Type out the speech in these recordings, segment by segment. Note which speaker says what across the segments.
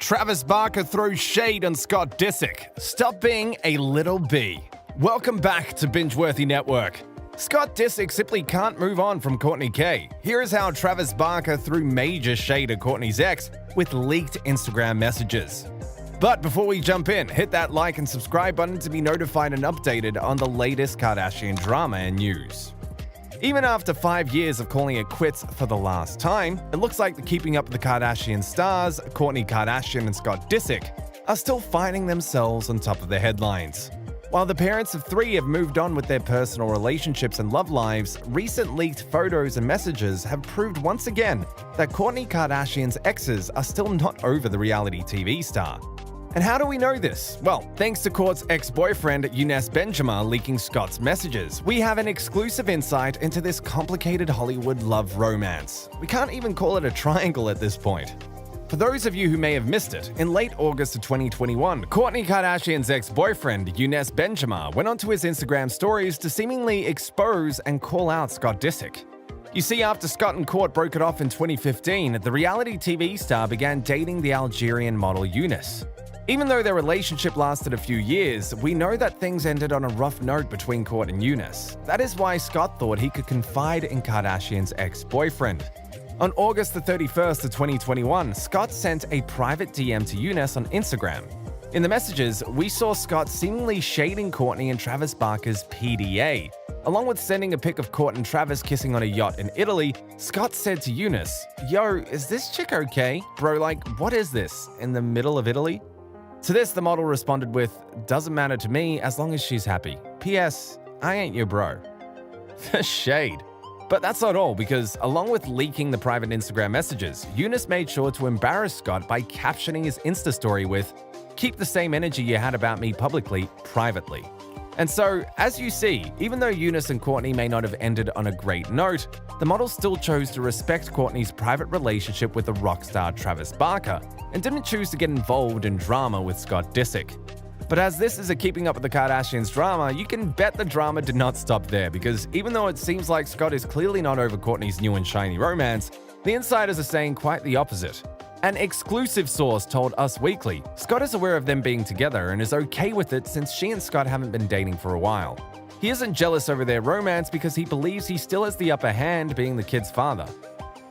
Speaker 1: Travis Barker throws shade on Scott Disick. Stop being a little bee. Welcome back to Binge Worthy Network. Scott Disick simply can't move on from Kourtney K. Here is how Travis Barker threw major shade at Kourtney's ex with leaked Instagram messages. But before we jump in, hit that like and subscribe button to be notified and updated on the latest Kardashian drama and news. Even after 5 years of calling it quits for the last time, it looks like the Keeping Up with the Kardashian stars, Kourtney Kardashian and Scott Disick, are still finding themselves on top of the headlines. While the parents of three have moved on with their personal relationships and love lives, recent leaked photos and messages have proved once again that Kourtney Kardashian's exes are still not over the reality TV star. And how do we know this? Well, thanks to Kourt's ex-boyfriend Younes Benjamin leaking Scott's messages, we have an exclusive insight into this complicated Hollywood love romance. We can't even call it a triangle at this point. For those of you who may have missed it, in late August of 2021, Kourtney Kardashian's ex-boyfriend Younes Benjamin went onto his Instagram stories to seemingly expose and call out Scott Disick. You see, after Scott and Kourt broke it off in 2015, the reality TV star began dating the Algerian model Younes. Even though their relationship lasted a few years, we know that things ended on a rough note between Kourt and Younes. That is why Scott thought he could confide in Kardashian's ex-boyfriend. On August the 31st of 2021, Scott sent a private DM to Younes on Instagram. In the messages, we saw Scott seemingly shading Kourtney and Travis Barker's PDA. Along with sending a pic of Kourt and Travis kissing on a yacht in Italy, Scott said to Younes, "Yo, is this chick okay? Bro, like, what is this? In the middle of Italy?" To this, the model responded with, "Doesn't matter to me as long as she's happy. P.S. I ain't your bro." The shade. But that's not all, because along with leaking the private Instagram messages, Younes made sure to embarrass Scott by captioning his Insta story with, "Keep the same energy you had about me publicly, privately." And so, as you see, even though Younes and Kourtney may not have ended on a great note, the model still chose to respect Kourtney's private relationship with the rock star Travis Barker and didn't choose to get involved in drama with Scott Disick. But as this is a Keeping Up with the Kardashians drama, you can bet the drama did not stop there, because even though it seems like Scott is clearly not over Kourtney's new and shiny romance, the insiders are saying quite the opposite. An exclusive source told Us Weekly, Scott is aware of them being together and is okay with it since she and Scott haven't been dating for a while. He isn't jealous over their romance because he believes he still has the upper hand, being the kid's father.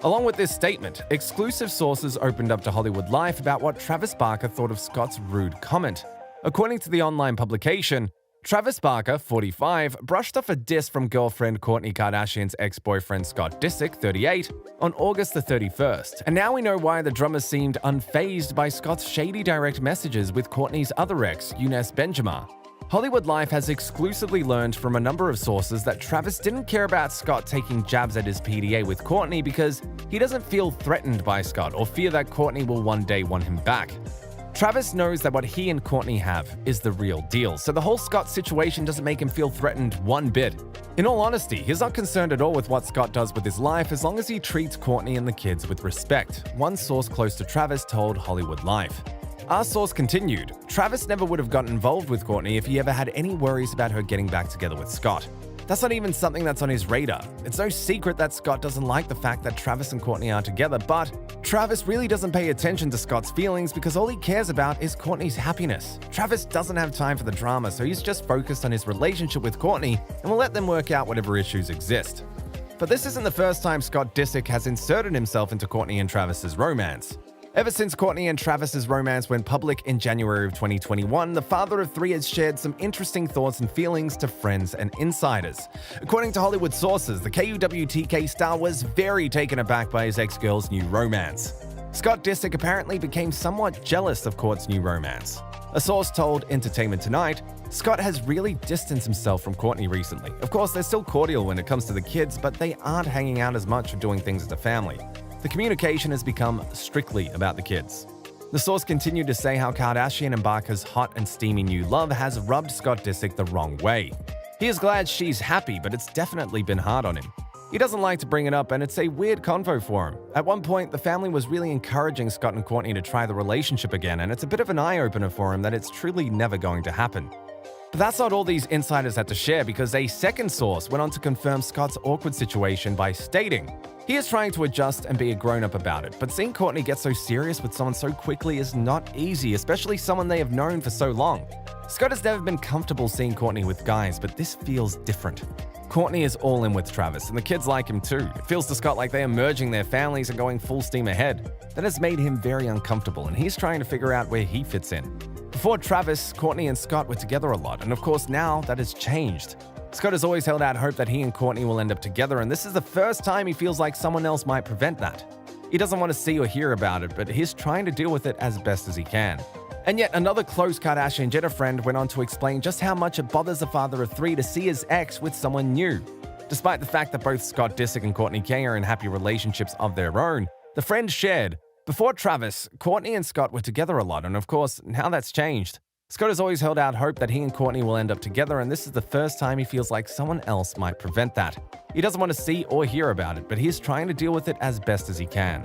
Speaker 1: Along with this statement, exclusive sources opened up to Hollywood Life about what Travis Barker thought of Scott's rude comment. According to the online publication, Travis Barker, 45, brushed off a diss from girlfriend Kourtney Kardashian's ex-boyfriend Scott Disick, 38, on August the 31st. And now we know why the drummer seemed unfazed by Scott's shady direct messages with Kourtney's other ex, Younes Benjamin. Hollywood Life has exclusively learned from a number of sources that Travis didn't care about Scott taking jabs at his PDA with Kourtney because he doesn't feel threatened by Scott or fear that Kourtney will one day want him back. Travis knows that what he and Kourtney have is the real deal, so the whole Scott situation doesn't make him feel threatened one bit. In all honesty, he's not concerned at all with what Scott does with his life as long as he treats Kourtney and the kids with respect, one source close to Travis told Hollywood Life. Our source continued, Travis never would have gotten involved with Kourtney if he ever had any worries about her getting back together with Scott. That's not even something that's on his radar. It's no secret that Scott doesn't like the fact that Travis and Kourtney are together, but Travis really doesn't pay attention to Scott's feelings because all he cares about is Kourtney's happiness. Travis doesn't have time for the drama, so he's just focused on his relationship with Kourtney and will let them work out whatever issues exist. But this isn't the first time Scott Disick has inserted himself into Kourtney and Travis's romance. Ever since Kourtney and Travis's romance went public in January of 2021, the father of three has shared some interesting thoughts and feelings to friends and insiders. According to Hollywood sources, the KUWTK star was very taken aback by his ex-girl's new romance. Scott Disick apparently became somewhat jealous of Kourt's new romance. A source told Entertainment Tonight, Scott has really distanced himself from Kourtney recently. Of course, they're still cordial when it comes to the kids, but they aren't hanging out as much or doing things as a family. The communication has become strictly about the kids. The source continued to say how Kardashian and Barker's hot and steamy new love has rubbed Scott Disick the wrong way. He is glad she's happy, but it's definitely been hard on him. He doesn't like to bring it up, and it's a weird convo for him. At one point, the family was really encouraging Scott and Kourtney to try the relationship again, and it's a bit of an eye-opener for him that it's truly never going to happen. But that's not all these insiders had to share, because a second source went on to confirm Scott's awkward situation by stating, "He is trying to adjust and be a grown-up about it, but seeing Kourtney get so serious with someone so quickly is not easy, especially someone they have known for so long. Scott has never been comfortable seeing Kourtney with guys, but this feels different." Kourtney is all in with Travis, and the kids like him too. It feels to Scott like they are merging their families and going full steam ahead. That has made him very uncomfortable, and he's trying to figure out where he fits in. Before Travis, Kourtney and Scott were together a lot, and of course now that has changed. Scott has always held out hope that he and Kourtney will end up together, and this is the first time he feels like someone else might prevent that. He doesn't want to see or hear about it, but he's trying to deal with it as best as he can. And yet another close Kardashian-Jenner friend went on to explain just how much it bothers a father of three to see his ex with someone new. Despite the fact that both Scott Disick and Kourtney K are in happy relationships of their own, the friend shared, "Before Travis, Kourtney and Scott were together a lot, and of course, now that's changed. Scott has always held out hope that he and Kourtney will end up together, and this is the first time he feels like someone else might prevent that. He doesn't want to see or hear about it, but he is trying to deal with it as best as he can."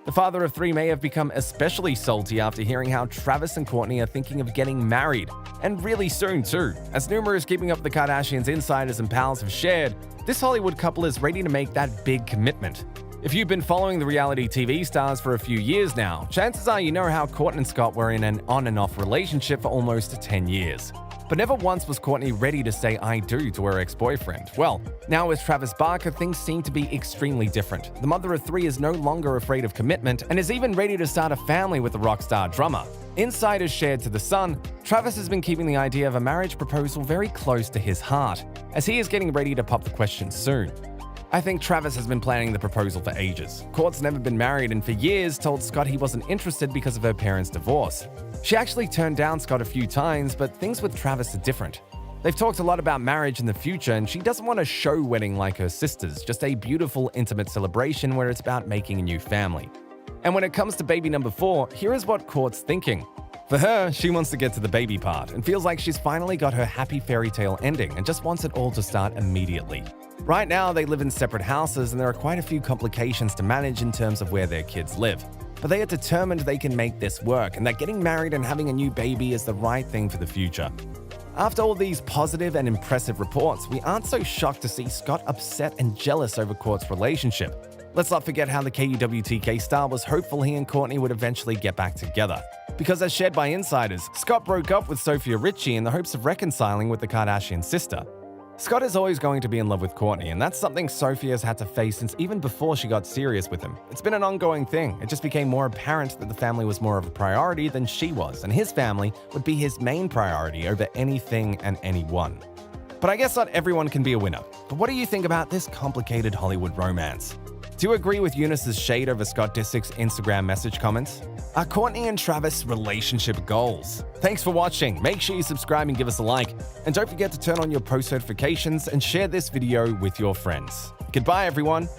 Speaker 1: The father of three may have become especially salty after hearing how Travis and Kourtney are thinking of getting married, and really soon too. As numerous Keeping Up with the Kardashians insiders and pals have shared, this Hollywood couple is ready to make that big commitment. If you've been following the reality TV stars for a few years now, chances are you know how Kourtney and Scott were in an on and off relationship for almost 10 years. But never once was Kourtney ready to say "I do" to her ex-boyfriend. Well, now with Travis Barker, things seem to be extremely different. The mother of three is no longer afraid of commitment and is even ready to start a family with the rock star drummer. Insiders shared to The Sun, Travis has been keeping the idea of a marriage proposal very close to his heart, as he is getting ready to pop the question soon. "I think Travis has been planning the proposal for ages. Kourt's never been married and for years told Scott he wasn't interested because of her parents' divorce. She actually turned down Scott a few times, but things with Travis are different. They've talked a lot about marriage in the future, and she doesn't want a show wedding like her sisters, just a beautiful, intimate celebration where it's about making a new family." And when it comes to baby number 4, here is what Kourt's thinking. For her, she wants to get to the baby part and feels like she's finally got her happy fairy tale ending and just wants it all to start immediately. Right now, they live in separate houses and there are quite a few complications to manage in terms of where their kids live. But they are determined they can make this work and that getting married and having a new baby is the right thing for the future. After all these positive and impressive reports, we aren't so shocked to see Scott upset and jealous over Kourt's relationship. Let's not forget how the KUWTK star was hopeful he and Kourtney would eventually get back together. Because as shared by insiders, Scott broke up with Sofia Richie in the hopes of reconciling with the Kardashian sister. Scott is always going to be in love with Kourtney, and that's something Sofia has had to face since even before she got serious with him. It's been an ongoing thing. It just became more apparent that the family was more of a priority than she was, and his family would be his main priority over anything and anyone. But I guess not everyone can be a winner. But what do you think about this complicated Hollywood romance? Do you agree with Eunice's shade over Scott Disick's Instagram message comments? Are Kourtney and Travis relationship goals? Thanks for watching. Make sure you subscribe and give us a like. And don't forget to turn on your post notifications and share this video with your friends. Goodbye, everyone.